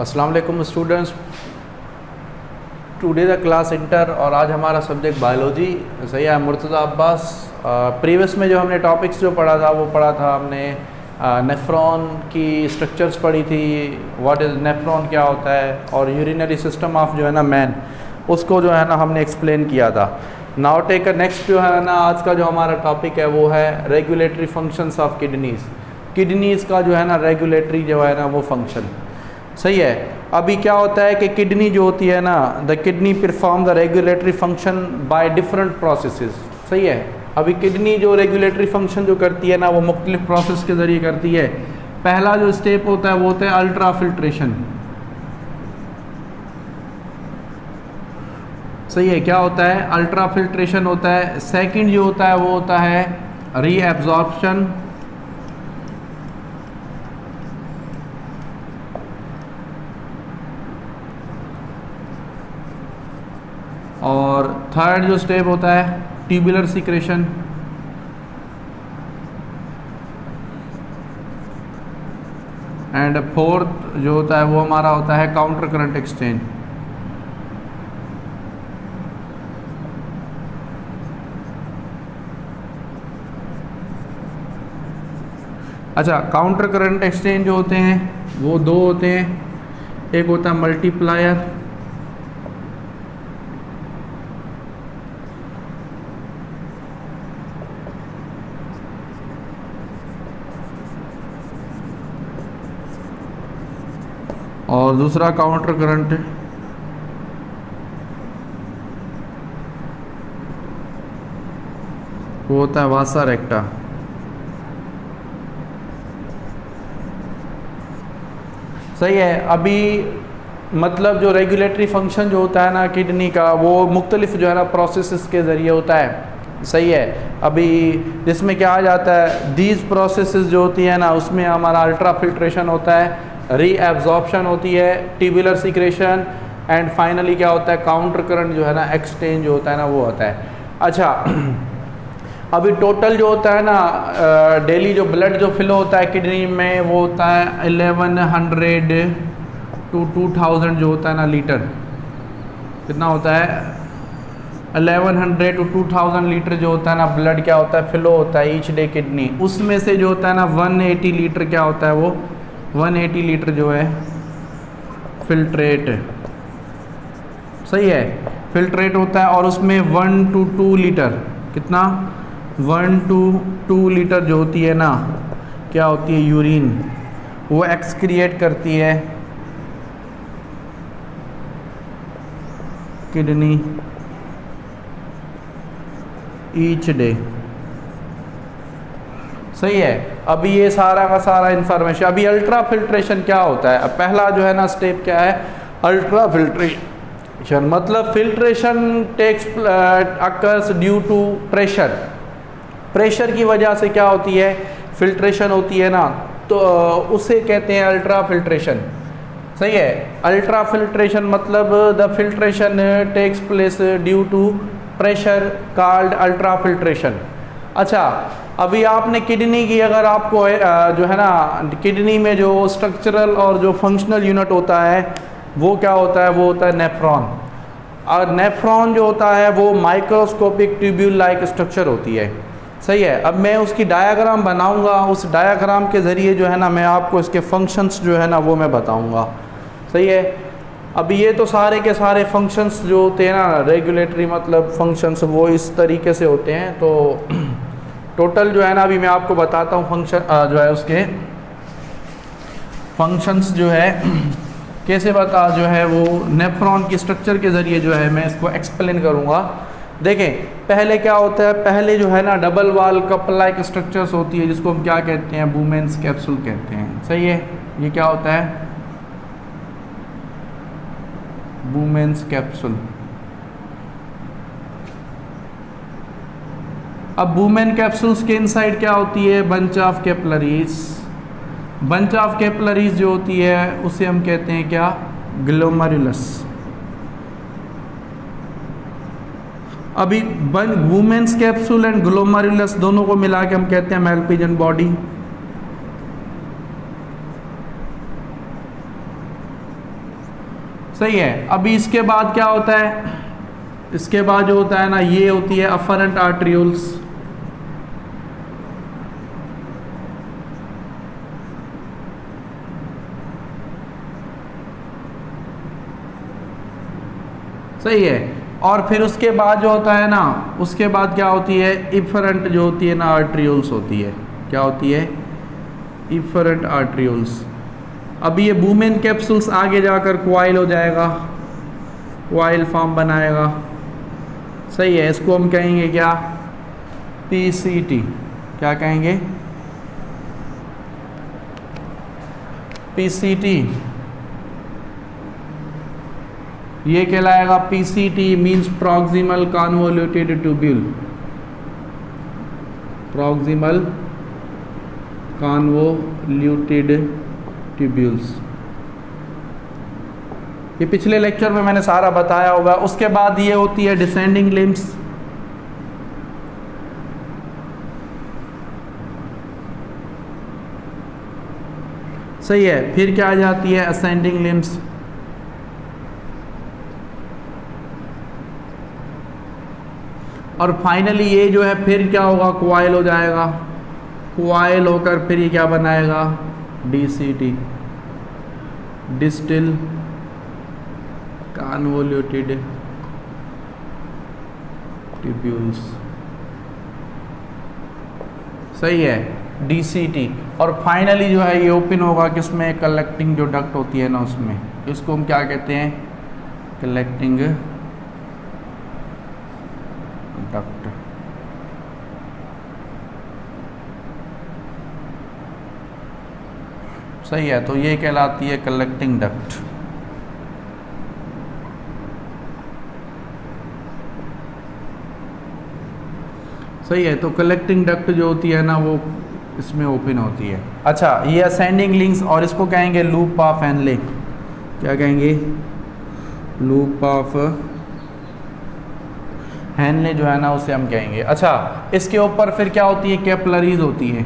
अस्सलाम वालेकुम students, today the class inter और आज हमारा सब्जेक्ट बायोलॉजी। सही है, मुर्तज़ा अब्बास। प्रीवियस में जो हमने टॉपिक्स जो पढ़ा था वो पढ़ा था हमने नेफ्रॉन की स्ट्रक्चर्स पढ़ी थी, व्हाट इज़ नेफ्रॉन क्या होता है, और यूरिनरी सिस्टम ऑफ जो है ना मैन, उसको जो है ना हमने एक्सप्लेन किया था। नाउ टेक नेक्स्ट जो है ना आज का जो हमारा टॉपिक है वो है regulatory functions of kidneys. Kidneys का जो है ना रेगुलेटरी जो है ना वो फंक्शन। सही है। अभी क्या होता है कि किडनी जो होती है ना, the kidney perform the regulatory function by different processes. सही है। अभी किडनी जो रेगुलेटरी फंक्शन जो करती है ना वो मुख्तलिफ प्रोसेस के ज़रिए करती है। पहला जो स्टेप होता है वो होता है अल्ट्रा फिल्ट्रेशन। सही है। क्या होता है? अल्ट्रा फिल्ट्रेशन होता है। सेकंड जो होता है वो होता है रीएब्जॉर्प्शन। और थर्ड जो स्टेप होता है ट्यूबुलर सिक्रेशन। एंड फोर्थ जो होता है वो हमारा होता है काउंटर करंट एक्सचेंज। अच्छा, काउंटर करंट एक्सचेंज जो होते हैं वो दो होते हैं। एक होता है मल्टीप्लायर और दूसरा काउंटर करंट वो होता है वासा रेक्टा। सही है। अभी मतलब जो रेगुलेटरी फंक्शन जो होता है ना किडनी का वो मुख्तलिफ जो है ना प्रोसेसेस के ज़रिए होता है। सही है। अभी जिसमें क्या आ जाता है, दीज प्रोसेसेस जो होती है ना उसमें हमारा अल्ट्रा फिल्ट्रेशन होता है, रीएब्जॉर्प्शन होती है, ट्यूबुलर सिक्रेशन, एंड फाइनली क्या होता है काउंटर करंट जो है ना एक्सचेंज जो होता है ना वो होता है। अच्छा, अभी टोटल जो होता है ना डेली जो ब्लड जो फिल होता है किडनी में वो होता है 1100 to 2000 जो होता है ना लीटर। कितना होता है? 1100 to 2000 लीटर जो होता है ना ब्लड क्या होता है फिलो होता है ईच डे किडनी। उसमें से जो होता है ना 180 लीटर क्या होता है वो 180 लीटर जो है फिल्ट्रेट। सही है, फिल्ट्रेट होता है। और उसमें 1 to 2 लीटर, कितना 1 to 2 लीटर जो होती है ना क्या होती है यूरिन, वो एक्सक्रिएट करती है किडनी ईच डे। सही है। अभी ये सारा का सारा इंफॉर्मेशन। अभी अल्ट्रा फिल्ट्रेशन क्या होता है? अब पहला जो है ना स्टेप क्या है? अल्ट्रा फिल्ट्रेशन मतलब filtration takes occurs due to pressure. Pressure की वजह से क्या होती है फिल्ट्रेशन होती है ना, तो उसे कहते हैं अल्ट्रा फिल्ट्रेशन। सही है। अल्ट्रा फिल्ट्रेशन मतलब the filtration takes place due to pressure called ultra filtration. अच्छा, अभी आपने किडनी की अगर आपको जो है ना किडनी में जो स्ट्रक्चरल और जो फंक्शनल यूनिट होता है वो क्या होता है? वो होता है नेफ्रॉन। और नेफ्रॉन जो होता है वो माइक्रोस्कोपिक ट्यूब्यूल लाइक स्ट्रक्चर होती है। सही है। अब मैं उसकी डायग्राम बनाऊंगा, उस डायग्राम के ज़रिए जो है ना मैं आपको इसके फंक्शंस जो है ना वो मैं बताऊंगा। सही है। अभी ये तो सारे के सारे फंक्शंस जो होते हैं ना रेगुलेटरी मतलब फंक्शंस वो इस तरीके से होते हैं। तो टोटल जो है ना अभी मैं आपको बताता हूँ फंक्शन जो है उसके फंक्शंस जो है कैसे बता जो है वो नेफ्रॉन की स्ट्रक्चर के ज़रिए जो है मैं इसको एक्सप्लेन करूँगा। देखें, पहले क्या होता है, पहले जो है ना डबल वाल कप लाइक स्ट्रक्चर्स होती है जिसको हम क्या कहते हैं? बूमेन्स कैप्सूल कहते हैं। सही है। ये क्या होता है? बूमेन्स कैप्सूल। अब बूमेन कैप्सूल्स के इनसाइड क्या होती है? Bunch of capillaries. Bunch of capillaries जो होती है उसे हम कहते हैं क्या? ग्लोमेरुलस। अभी वुमेन्स कैप्सूल एंड ग्लोमेरुलस दोनों को मिला के हम कहते हैं मैलपिजन बॉडी। सही है। अभी इसके बाद क्या होता है, इसके बाद जो होता है ना, ये होती है अफरेंट आर्ट्रियोल्स। सही है। और फिर उसके बाद जो होता है ना, उसके बाद क्या होती है, इफरेंट जो होती है ना आर्ट्रियोल्स होती है। क्या होती है, इफरेंट आर्ट्रियोल्स। अभी ये बूमेन कैप्सूल्स आगे जाकर क्वाइल हो जाएगा, क्वाइल फॉर्म बनाएगा। सही है। इसको हम कहेंगे क्या, पीसीटी। क्या कहेंगे, पीसीटी। ये कहलाएगा PCT, means proximal convoluted tubule. Proximal convoluted tubules. ये पिछले लेक्चर में मैंने सारा बताया होगा। उसके बाद ये होती है डिसेंडिंग लिम्स। सही है। फिर क्या आ जाती है, असेंडिंग लिम्स। और फाइनली ये जो है फिर क्या होगा, क्वाइल हो जाएगा। क्वाइल होकर फिर ये क्या बनाएगा, डीसीटी, डिस्टिल कन्वोल्यूटेड ट्यूब्यूल्स। सही है, डीसीटी। और फाइनली जो है ये ओपन होगा किसमें, कलेक्टिंग जो डक्ट होती है ना उसमें। इसको हम क्या कहते हैं, कलेक्टिंग डक्ट। सही है। तो ये कहलाती है कलेक्टिंग डक्ट। सही है। तो कलेक्टिंग डक्ट जो होती है ना वो इसमें ओपन होती है। अच्छा, ये असेंडिंग लिंक्स, और इसको कहेंगे लूप ऑफ हेनले। क्या कहेंगे, लूप ऑफ हेनले जो है ना उसे हम कहेंगे। अच्छा, इसके ऊपर फिर क्या होती है, कैपिलरीज होती है।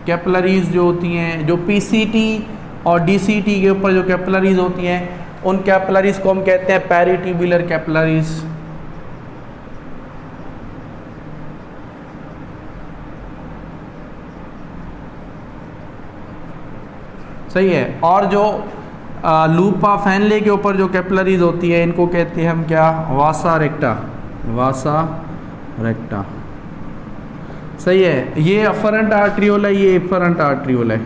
कैपिलरीज जो होती हैं, जो पीसीटी और डीसीटी के ऊपर जो कैपिलरीज होती हैं, उन कैपिलरीज को हम कहते हैं पेरिट्यूबुलर कैपिलरीज। सही है। और जो लूप ऑफ हेनले के ऊपर जो कैपिलरीज होती है, इनको कहते हैं हम क्या, वासा रेक्टा। वासा रेक्टा। सही है। ये अफरेंट आर्ट्रियोल है, ये इफरेंट आर्ट्रियोल है।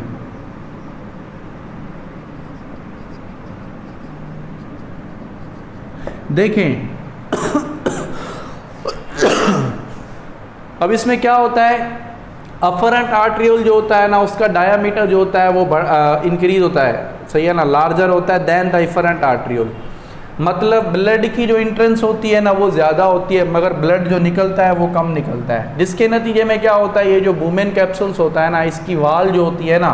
देखें अब इसमें क्या होता है, अफरेंट आर्ट्रियोल जो होता है ना उसका डायामीटर जो होता है वो इंक्रीज होता है। सही है ना, लार्जर होता है देन द इफरेंट आर्ट्रियोल। मतलब ब्लड की जो इंट्रेंस होती है ना वो ज़्यादा होती है, मगर ब्लड जो निकलता है वो कम निकलता है। जिसके नतीजे में क्या होता है, ये जो बूमेन कैप्सूल्स होता है ना, इसकी वाल जो होती है ना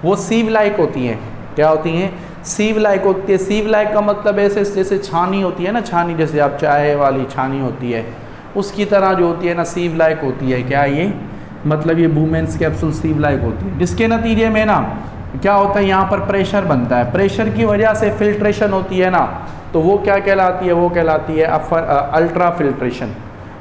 वो सीव लाइक होती हैं। क्या होती हैं, सीव लाइक होती है। सीव लाइक का मतलब ऐसे जैसे छानी होती है ना, छानी जैसे आप चाय वाली छानी होती है उसकी तरह जो होती है ना, सीव लाइक होती है। क्या ये मतलब, ये बूमेन्स कैप्सूल सीव लाइक होती है। जिसके नतीजे में ना क्या होता है, यहाँ पर प्रेशर बनता है। प्रेशर की वजह से फिल्ट्रेशन होती है ना, तो वो क्या कहलाती है, वो कहलाती है अल्ट्रा फिल्ट्रेशन।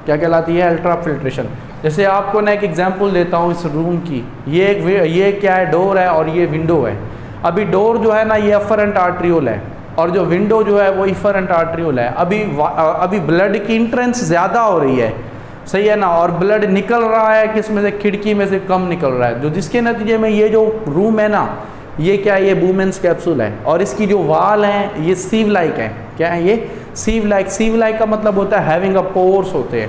क्या कहलाती है, अल्ट्रा फिल्ट्रेशन। जैसे आपको ना एक एग्जांपल देता हूँ इस रूम की। ये क्या है, डोर है और ये विंडो है। अभी डोर जो है ना ये अफरेंट आर्ट्रियोल है और जो विंडो जो है वो इफरेंट आर्ट्रियोल है। अभी ब्लड की इंट्रेंस ज़्यादा हो रही है, सही है ना, और ब्लड निकल रहा है किस में से, खिड़की में से कम निकल रहा है, जो जिसके नतीजे में ये जो रूम है ना ये क्या है, ये बूमेन्स कैप्सूल है और इसकी जो वाल हैं ये सीव लाइक है। क्या है ये, सीव लाइक। सीव लाइक का मतलब होता है हैविंग अ पोर्स होते हैं,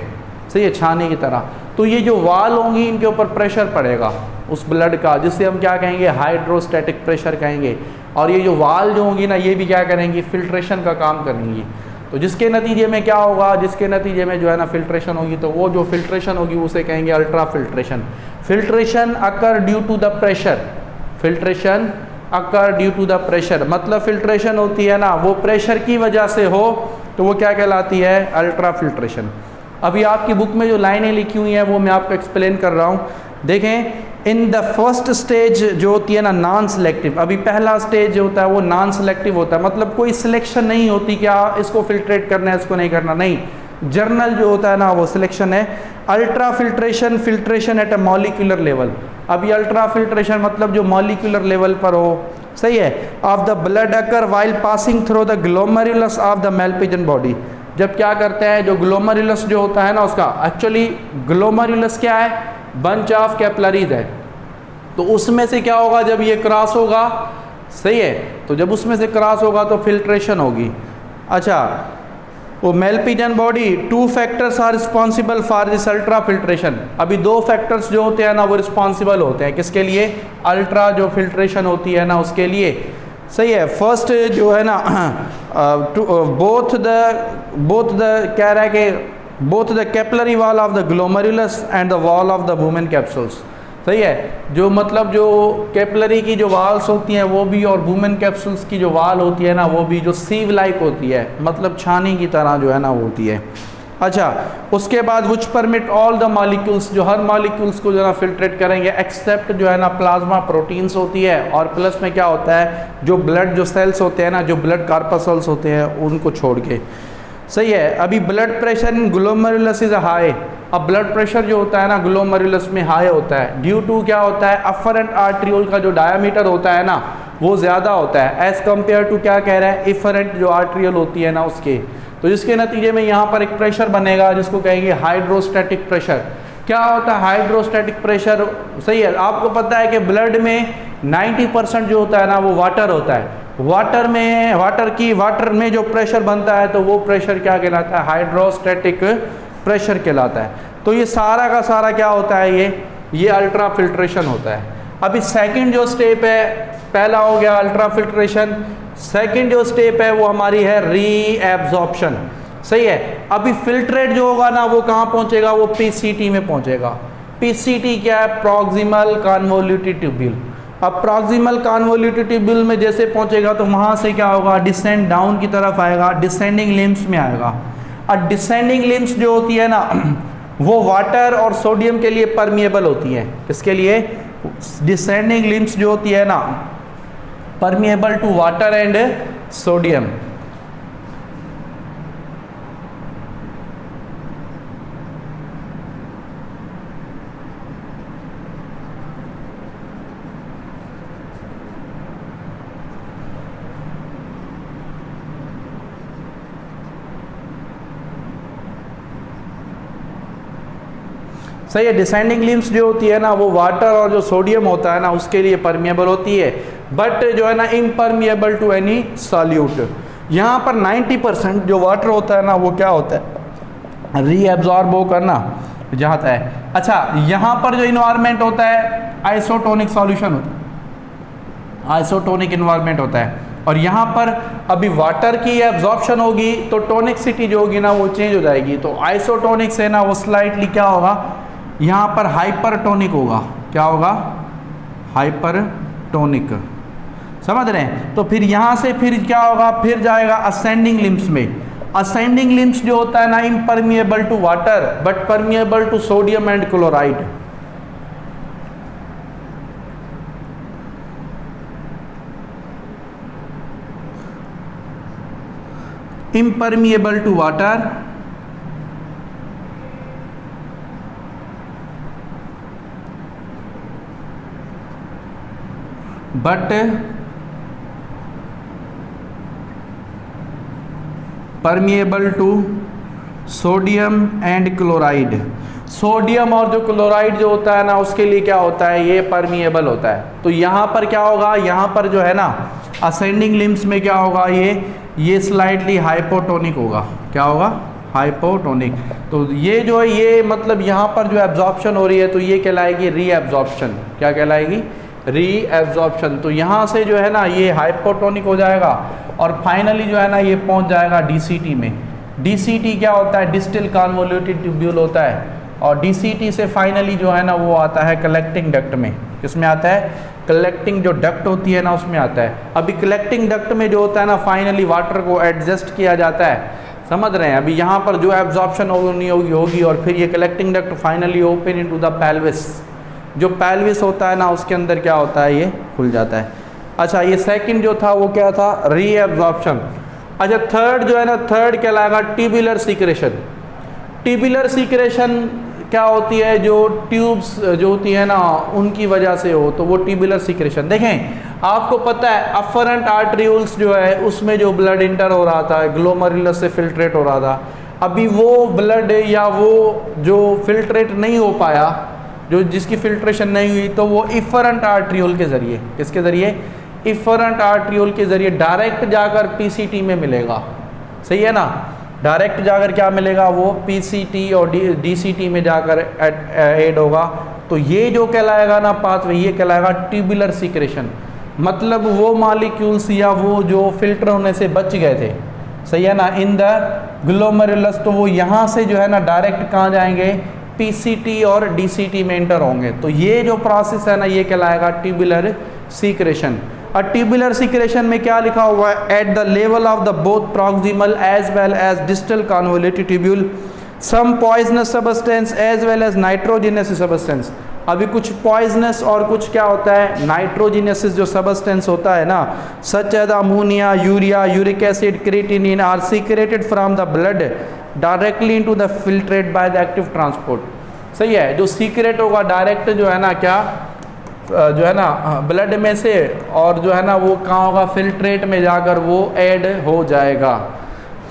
सही है, छाने की तरह। तो ये जो वाल होंगी इनके ऊपर प्रेशर पड़ेगा उस ब्लड का, जिससे हम क्या कहेंगे, हाइड्रोस्टैटिक प्रेशर कहेंगे। और ये जो वाल जो होंगी ना ये भी क्या करेंगी, फिल्ट्रेशन का काम करेंगी। तो जिसके नतीजे में क्या होगा, जिसके नतीजे में जो है ना फिल्ट्रेशन होगी, तो वो जो फिल्ट्रेशन होगी उसे कहेंगे ultra filtration. Filtration occur due to the pressure. Filtration occur due to the pressure, मतलब फिल्ट्रेशन होती है ना वो प्रेशर की वजह से हो, तो वो क्या कहलाती है, अल्ट्रा फिल्ट्रेशन। अभी आपकी बुक में जो लाइनें लिखी हुई हैं वो मैं आपको एक्सप्लेन कर रहा हूँ। देखें, इन द फर्स्ट स्टेज जो होती है ना नॉन सिलेक्टिव, अभी पहला स्टेज जो होता है वो नॉन सिलेक्टिव होता है, मतलब कोई सिलेक्शन नहीं होती क्या इसको फिल्ट्रेट करना है इसको नहीं करना, नहीं, जर्नल जो होता है ना वो सिलेक्शन है। Ultra filtration, filtration at a molecular level, अभी अल्ट्रा फिल्ट्रेशन मतलब जो मॉलिक्यूलर लेवल पर हो, सही है। Of the blood occur while passing through the glomerulus of the Malpighian body, जब क्या करते हैं जो ग्लोमेरुलस जो होता है ना उसका, एक्चुअली ग्लोमेरुलस क्या है, बंच ऑफ कैपिलरीज है, तो उसमें से क्या होगा जब ये क्रॉस होगा, सही है, तो जब उसमें से क्रॉस होगा तो फिल्ट्रेशन होगी। अच्छा, वो Malpighian body, two factors are responsible for this ultra filtration, अभी दो फैक्टर्स जो होते हैं ना वो रिस्पॉन्सिबल होते हैं किसके लिए, अल्ट्रा जो फिल्ट्रेशन होती है ना उसके लिए, सही है। फर्स्ट जो है ना बोथ द कह रहा है कि both the capillary wall of the glomerulus and the wall of the women capsules, सही है, जो मतलब जो कैपिलरी की जो वाल्स होती हैं वो भी, और वुमेन कैप्सूल्स की जो वाल होती है ना वो भी, जो सीव लाइक होती है, मतलब छानी की तरह जो है ना वो होती है। अच्छा, उसके बाद विच परमिट ऑल द मॉलिक्यूल्स, जो हर मॉलिक्यूल्स को जो है ना फिल्ट्रेट करेंगे एक्सेप्ट जो है ना प्लाज्मा प्रोटीन्स होती है, और प्लस में क्या होता है जो ब्लड जो सेल्स होते हैं ना, जो ब्लड कार्पसल्स होते हैं उनको छोड़ के, सही है। अभी blood pressure in glomerulus is high, अब ब्लड प्रेशर जो होता है ना ग्लोमेरुलस में हाई होता है, ड्यू टू क्या होता है, अफरेंट आर्ट्रियोल का जो डायमीटर होता है ना वो ज़्यादा होता है एज़ कम्पेयर टू क्या कह रहा है, इफरेंट जो आर्ट्रियोल होती है ना उसके, तो जिसके नतीजे में यहाँ पर एक प्रेशर बनेगा जिसको कहेंगे हाइड्रोस्टैटिक प्रेशर। क्या होता है हाइड्रोस्टैटिक प्रेशर, सही है, आपको पता है कि ब्लड में 90% जो होता है ना वो वाटर होता है, वाटर में जो प्रेशर बनता है तो वो प्रेशर क्या कहलाता है, हाइड्रोस्टैटिक प्रेशर कहलाता है। तो ये सारा का सारा क्या होता है, ये अल्ट्रा फिल्ट्रेशन होता है। अभी सेकंड जो स्टेप है, पहला हो गया अल्ट्रा फिल्ट्रेशन, सेकंड जो स्टेप है वो हमारी है रीएब्जॉर्प्शन, सही है। अभी फिल्ट्रेट जो होगा ना वो कहाँ पहुंचेगा, वो पीसीटी में पहुंचेगा। पीसीटी क्या है, प्रॉक्सिमल कन्वोल्यूटेड ट्यूब्यूल। अब प्रॉक्सिमल कन्वोल्यूटेड ट्यूब्यूल में जैसे पहुंचेगा तो वहां से क्या होगा, डिसेंड डाउन की तरफ आएगा, डिसेंडिंग लिम्स में आएगा। और डिसेंडिंग लिम्स जो होती है ना वो वाटर और सोडियम के लिए परमिएबल होती है, किसके लिए, डिसेंडिंग लिम्स जो होती है ना permeable to water and sodium. सही है, डिसेंडिंग लिम्स जो होती है ना वो वाटर और जो सोडियम होता है ना उसके लिए परमिएबल होती है, बट जो है ना इम्परमिएबल टू एनी सॉल्यूट। यहाँ पर 90% जो वाटर होता है ना वो क्या होता है, रीएब्जॉर्ब वो करना चाहता है। अच्छा, यहाँ पर जो इन्वायरमेंट होता है आइसोटोनिक सॉल्यूशन होता है, आइसोटोनिक इन्वायरमेंट होता है, और यहाँ पर अभी वाटर की एब्जॉर्प्शन होगी तो टोनिकसिटी जो होगी ना वो चेंज हो जाएगी। तो आइसोटोनिक से ना वो स्लाइटली क्या होगा, यहाँ पर हाइपरटोनिक होगा, क्या होगा, हाइपरटोनिक, समझ रहे हैं। तो फिर यहाँ से फिर क्या होगा, फिर जाएगा असेंडिंग लिम्स में। असेंडिंग लिम्स जो होता है ना impermeable to water but permeable to sodium and chloride. Impermeable to water but permeable to sodium and chloride. Sodium और जो क्लोराइड जो होता है ना उसके लिए क्या होता है, ये परमिएबल होता है। तो यहाँ पर क्या होगा, यहाँ पर जो है ना असेंडिंग लिम्स में क्या होगा, ये स्लाइटली हाइपोटोनिक होगा, क्या होगा, हाइपोटोनिक। तो ये जो है ये मतलब यहाँ पर जो एब्जॉर्प्शन हो रही है तो ये कहलाएगी रीएब्जॉर्प्शन। क्या कहलाएगी, रीएब्जॉर्प्शन। तो यहाँ से जो है ना ये हाइपोटोनिक हो जाएगा और फाइनली जो है ना ये पहुँच जाएगा डीसीटी में। डीसीटी क्या होता है, डिस्टिल कन्वोल्यूटेड ट्यूब्यूल होता है, और डीसीटी से फाइनली जो है ना वो आता है कलेक्टिंग डक्ट में। किसमें आता है, कलेक्टिंग जो डक्ट होती है ना उसमें आता है। अभी कलेक्टिंग डक्ट में जो होता है ना फाइनली वाटर को एडजस्ट किया जाता है, समझ रहे हैं। अभी यहाँ पर जो एब्जॉर्प्शन होगी और फिर ये collecting duct finally open into the pelvis. जो पेल्विस होता है ना उसके अंदर क्या होता है, ये खुल जाता है। अच्छा, ये सेकंड जो था वो क्या था, रीएब्जॉर्प्शन। अच्छा, थर्ड जो है ना, थर्ड कहलाएगा ट्यूबुलर सीक्रेशन। ट्यूबुलर सीक्रेशन क्या होती है, जो ट्यूब्स जो होती है ना उनकी वजह से हो, तो वो ट्यूबुलर सीक्रेशन। देखें, आपको पता है अफरेंट आर्टरियोल्स जो है उसमें जो ब्लड इंटर हो रहा था, ग्लोमेरुलस से फिल्ट्रेट हो रहा था, अभी वो ब्लड या वो जो फिल्ट्रेट नहीं हो पाया, जो जिसकी फिल्ट्रेशन नहीं हुई, तो वो इफरेंट आर्टरियोल के ज़रिए, किसके ज़रिए, इफरेंट आर्टरियोल के ज़रिए डायरेक्ट जाकर पीसीटी में मिलेगा। सही है ना, डायरेक्ट जाकर क्या मिलेगा, वो पीसीटी और डीसीटी में जाकर ऐड होगा। तो ये जो कहलाएगा ना पाथवे, ये कहलाएगा ट्यूबुलर सीक्रेशन। मतलब वो मॉलिक्यूल्स या वो जो फिल्टर होने से बच गए थे, सही है ना, इन द ग्लोमेरुलस, तो वो यहाँ से जो है ना डायरेक्ट कहाँ जाएंगे, पीसीटी और डीसीटी में एंटर होंगे। तो ये जो प्रोसेस है ना ये कहलाएगा ट्यूबुलर सीक्रेशन। और ट्यूबुलर सीक्रेशन में क्या लिखा हुआ है, at the level of the both proximal as well as distal convoluted tubule some poisonous substance as well as nitrogenous substance. अभी कुछ पॉइजनस और कुछ क्या होता है, नाइट्रोजिनस जो सब्सटेंस होता है ना, such as ammonia, urea, uric acid, creatinine are secreted from the blood directly into the filtrate by the active transport. सही है, जो सीक्रेट होगा डायरेक्ट जो है ना, क्या जो है ना ब्लड में से, और जो है ना वो कहाँ होगा, फिल्ट्रेट में जाकर वो ऐड हो जाएगा।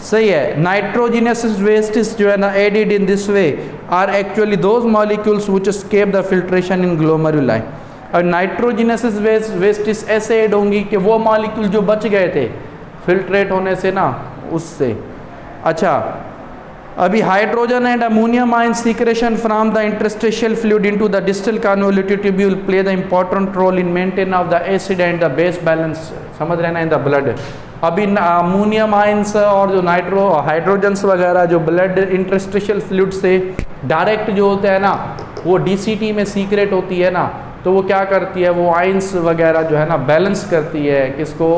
सही है, नाइट्रोजिनस वेस्टिस जो है ना added in this way are actually those molecules which escape the filtration in glomeruli. और नाइट्रोजिनस वेस्टिस ऐसे ऐड होंगी कि वो मॉलिक्यूल जो बच गए थे फिल्ट्रेट होने से ना, उससे। अच्छा, अभी hydrogen and ammonium ion secretion from the interstitial fluid into the distal convoluted tubule play the important role in maintain of the acid and the base balance, समझ रहे ना, इन द ब्लड। अभी अमोनियम आयंस और जो hydrogens वगैरह जो blood interstitial fluid से direct जो होते हैं ना, वो डीसीटी में सीक्रेट होती है ना, तो वो क्या करती है, वो आयंस वगैरह जो है ना बैलेंस करती है, किसको,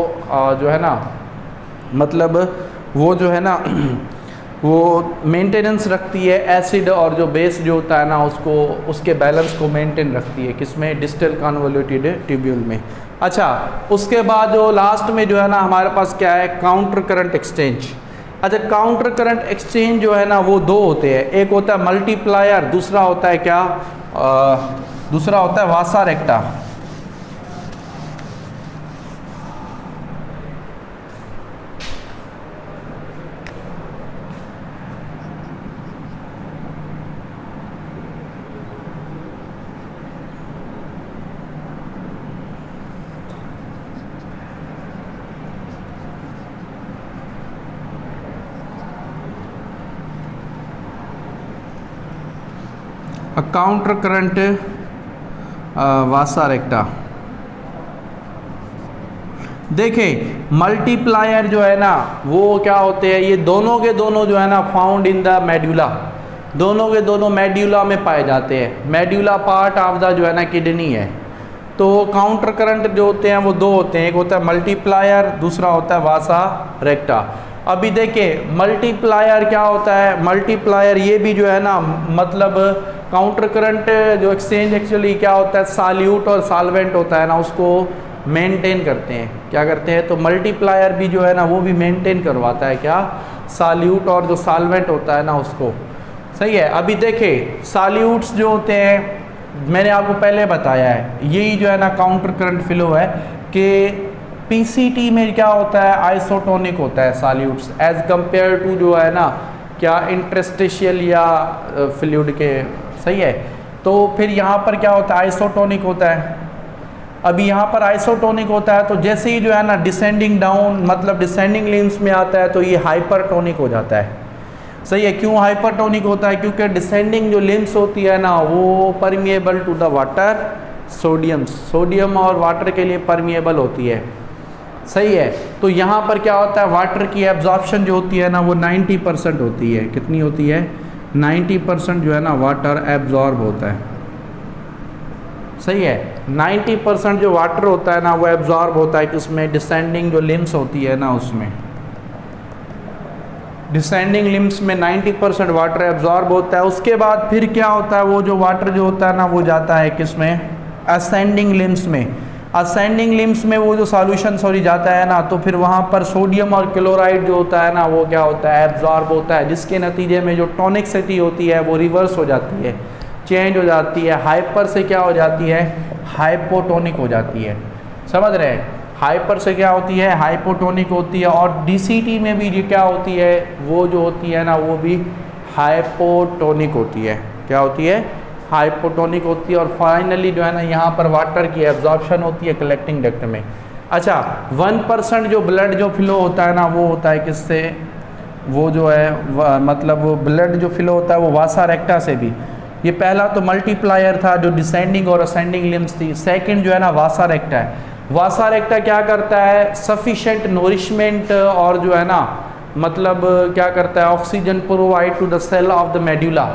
जो है ना, मतलब वो जो है ना वो मेंटेनेंस रखती है एसिड और जो बेस जो होता है ना उसको, उसके बैलेंस को मेंटेन रखती है, किसमें, डिस्टल कन्वोल्यूटेड ट्यूब्यूल में। अच्छा, उसके बाद जो लास्ट में जो है ना हमारे पास क्या है, काउंटर करंट एक्सचेंज। अच्छा, काउंटर करंट एक्सचेंज जो है ना वो दो होते हैं, एक होता है मल्टीप्लायर, दूसरा होता है क्या, दूसरा होता है वासा रेक्टा। काउंटर करंट वासा रेक्टा। देखें, मल्टीप्लायर जो है ना वो क्या होते हैं, ये दोनों के दोनों जो है ना फाउंड इन द मेड्यूला, दोनों के दोनों मेड्यूला में पाए जाते हैं। मेड्यूला पार्ट ऑफ द जो है ना किडनी है। तो काउंटर करंट जो होते हैं वो दो होते हैं, एक होता है मल्टीप्लायर, दूसरा होता है वासा रेक्टा। अभी देखिए मल्टीप्लायर क्या होता है, मल्टीप्लायर ये भी जो है ना, मतलब काउंटर करंट जो एक्सचेंज एक्चुअली क्या होता है, सॉल्यूट और सॉल्वेंट होता है ना उसको मेंटेन करते हैं। क्या करते हैं, तो मल्टीप्लायर भी जो है ना वो भी मेंटेन करवाता है, क्या, सॉल्यूट और जो सॉल्वेंट होता है ना उसको। सही है, अभी देखिए सॉल्यूट्स जो होते हैं मैंने आपको पहले बताया है, यही जो है ना काउंटर करंट फ्लो है कि पीसीटी में क्या होता है, आइसोटोनिक होता है सॉल्यूट्स एज कंपेयर टू जो है ना क्या इंटरस्टिशियल या फ्लूइड के। सही है, तो फिर यहाँ पर क्या होता है, आइसोटोनिक होता है। अभी यहाँ पर आइसोटोनिक होता है तो जैसे ही जो है ना डिसेंडिंग डाउन, मतलब डिसेंडिंग लिम्स में आता है तो ये हाइपरटोनिक हो जाता है। सही है, क्यों हाइपरटोनिक होता है, क्योंकि डिसेंडिंग जो लिम्स होती है ना वो permeable to the water, sodium और वाटर के लिए परमिएबल होती है। सही है, तो यहाँ पर क्या होता है, वाटर की एब्जॉर्प्शन जो होती है ना वो 90% होती है। कितनी होती है, 90% जो है ना वाटर एब्जॉर्ब होता है। सही है, 90% जो वाटर होता है ना वो एब्जॉर्ब होता है किसमें, डिसेंडिंग जो लिम्स होती है ना उसमें। डिसेंडिंग लिम्स में 90% वाटर एब्जॉर्ब होता है। उसके बाद फिर क्या होता है, वो जो वाटर जो होता है ना वो जाता है किस में, असेंडिंग लिम्स में। असेंडिंग लिम्स में वो जो सॉल्यूशन सॉरी जाता है ना, तो फिर वहाँ पर सोडियम और क्लोराइड जो होता है ना वो क्या होता है, एब्जॉर्ब होता है, जिसके नतीजे में जो टॉनिकसिटी होती है वो रिवर्स हो जाती है, चेंज हो जाती है, हाइपर से क्या हो जाती है, हाइपोटोनिक हो जाती है। समझ रहे हैं, हाइपर से क्या होती है, हाइपोटोनिक होती है। और डीसीटी में भी ये क्या होती है, वो जो होती है ना वो भी हाइपोटोनिक होती है। क्या होती है, हाइपोटोनिक होती है। और फाइनली जो है ना यहाँ पर वाटर की एब्जॉर्प्शन होती है कलेक्टिंग डक्ट में। अच्छा 1% जो ब्लड जो फ्लो होता है ना वो होता है किससे, वो जो है मतलब वो ब्लड जो फ्लो होता है वो वासा रेक्टा से भी। ये पहला तो मल्टीप्लायर था जो डिसेंडिंग और असेंडिंग लिम्स थी। सेकंड जो है ना वासा रेक्टा है। वासा रेक्टा क्या करता है, सफिशेंट नोरिशमेंट और जो है ना मतलब क्या करता है, oxygen provide to the cell of the medulla.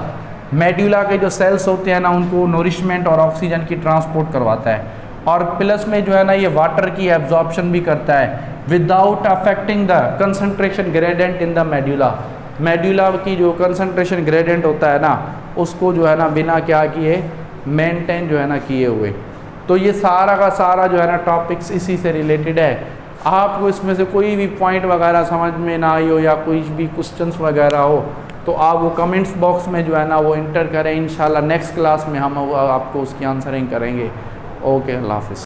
Medulla के जो सेल्स होते हैं ना उनको नोरिशमेंट और ऑक्सीजन की ट्रांसपोर्ट करवाता है। और प्लस में जो है ना ये वाटर की एब्जॉर्प्शन भी करता है without affecting the concentration gradient in the medulla. Medulla की जो कंसंट्रेशन ग्रेडियंट होता है ना उसको जो है ना बिना क्या किए मेंटेन जो है ना किए हुए। तो ये सारा का सारा जो है ना टॉपिक्स इसी से रिलेटेड है। आपको इसमें से कोई भी पॉइंट वगैरह समझ में ना आई हो या कोई भी क्वेश्चंस वगैरह हो तो आप वो कमेंट्स बॉक्स में जो है ना वो इंटर करें। इंशाल्लाह नेक्स्ट क्लास में हम आपको उसकी आंसरिंग करेंगे। ओके, अल्लाह हाफिज़।